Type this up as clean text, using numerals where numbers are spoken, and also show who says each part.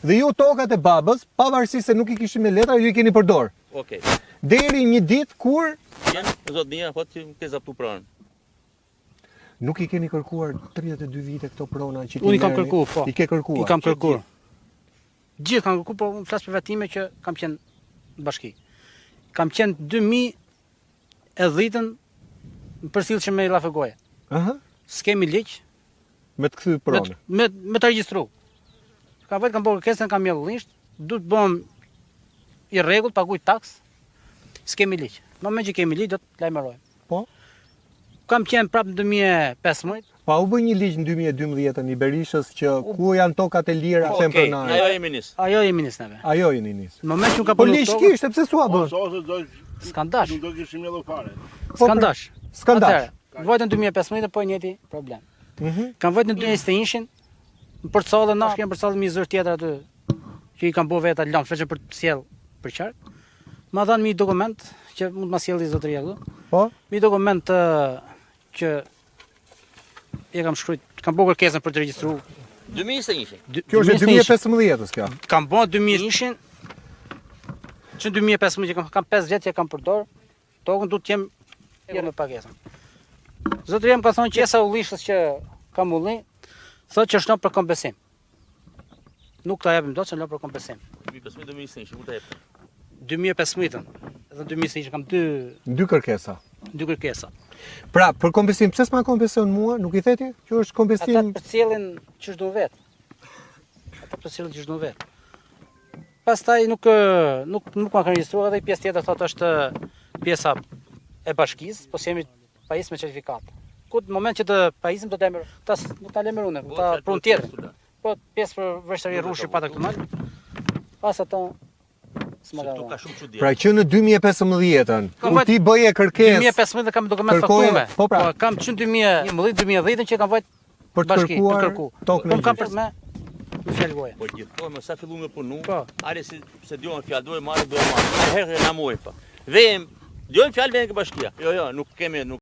Speaker 1: Dhe ju tokat e babës, pavarësisht se nuk i kishim me letra, ju i keni përdor.
Speaker 2: Okej.
Speaker 1: Deri një ditë kur
Speaker 2: Zotnia thotë që ke zaptu pronën.
Speaker 1: nuk i keni kërkuar 32 vite këto prona që
Speaker 3: Unë i kam kërkuar, po.
Speaker 1: I ke kërkuar.
Speaker 3: I kam kërkuar. Gjithë kam kërkuar, po unë flas për vetime që kam qenë në bashki. Kam qenë 2010-ën përcjellshëm me llafëgoje.
Speaker 1: Aha.
Speaker 3: S'kemi ligj
Speaker 1: Me të kthy pronë.
Speaker 3: me të regjistru. Kam vetë kam bërë kërkesën, kam mjellisht, du të bëm i rregull, paguaj taks. S'kemi ligj. Në moment që kemi ligj do të lajmërojmë.
Speaker 1: Po.
Speaker 3: Kam qenë prapë në 2015.
Speaker 1: Pa u bë një ligj në 2012 i Berishës që ku janë tokat e lira tempërnare.
Speaker 2: Ajo jemi nis.
Speaker 3: Ajo jemi nis neve.
Speaker 1: Ajo jeni nis.
Speaker 3: Në moment që unë ka
Speaker 1: Po
Speaker 3: punuar
Speaker 1: ligj kishte, pse s'ua bën?
Speaker 3: S'kan dash.
Speaker 4: Nuk do kishim edhe fare.
Speaker 3: S'kan dash.
Speaker 1: S'kan dash.
Speaker 3: Vojtën 2015 po njëti problem.
Speaker 1: Mhm.
Speaker 3: Kam vojtën në 2021-shin, në përcallë na, kem përcallë mi zër tjetër aty që i kam bë vetë lëndë, veç për të sjell për qark. Ma dhanë mi dokument që mund ma sjellë zotëria këtu.
Speaker 1: Po.
Speaker 3: Mi dokument që e kam shkruajt, kam bërë kërkesën për të regjistruar.
Speaker 2: 2021.
Speaker 1: Kjo është 2015-s kjo.
Speaker 3: Kam bërë 2021-shin. Që 2015 që kam 5 vjet që kam përdor, tokën du të jem me pagesën. Zotëria më ka thonë që esa ullishës që kam ulli, thotë që është në për kompensim. Nuk ta japim dot që në për kompensim.
Speaker 2: 2015 ku ta jep.
Speaker 3: 2015-ën, edhe 2021 kam
Speaker 1: Dy kërkesa.
Speaker 3: dy kërkesa.
Speaker 1: Pra, për kompensim, pse s'ma kompenson mua? Nuk i theti? Që është
Speaker 3: Ata
Speaker 1: kompensim
Speaker 3: përcjellin që çdo vet. Ata përcjellin që çdo vet. Pastaj nuk ma kanë regjistruar edhe pjesë tjetër thotë është pjesa e bashkisë, po jemi pajisë me certifikat. Ku në moment që të pajisim do të emër, nuk ta lëmë unë, ta pron tjetër. Po pjesë për vështëri rrushi pata këtu mal. Pas ato s'ma
Speaker 2: Këtu
Speaker 3: ka.
Speaker 2: ka shumë çudi.
Speaker 1: Pra që në 2015-ën,
Speaker 3: Kam
Speaker 1: kur
Speaker 3: vajt-
Speaker 1: ti bëje kërkesë
Speaker 3: 2015 kam dokument
Speaker 1: Kërkoje-
Speaker 3: faktume.
Speaker 1: po pra.
Speaker 3: Kam që 2011-2010 që kam vajt
Speaker 1: për të
Speaker 3: bashki,
Speaker 1: kërkuar
Speaker 3: për kërku.
Speaker 1: tokën e
Speaker 3: Po kam
Speaker 1: gjithë.
Speaker 3: për me fjalë goje.
Speaker 2: Po gjithmonë më sa filluam me punu.
Speaker 3: Po.
Speaker 2: Are se dëgjojmë fjalë, do e marrë, do e marrë. Herë na muaj pa. Vem, dëgjojmë fjalë vjen ke bashkia. Jo, nuk kemi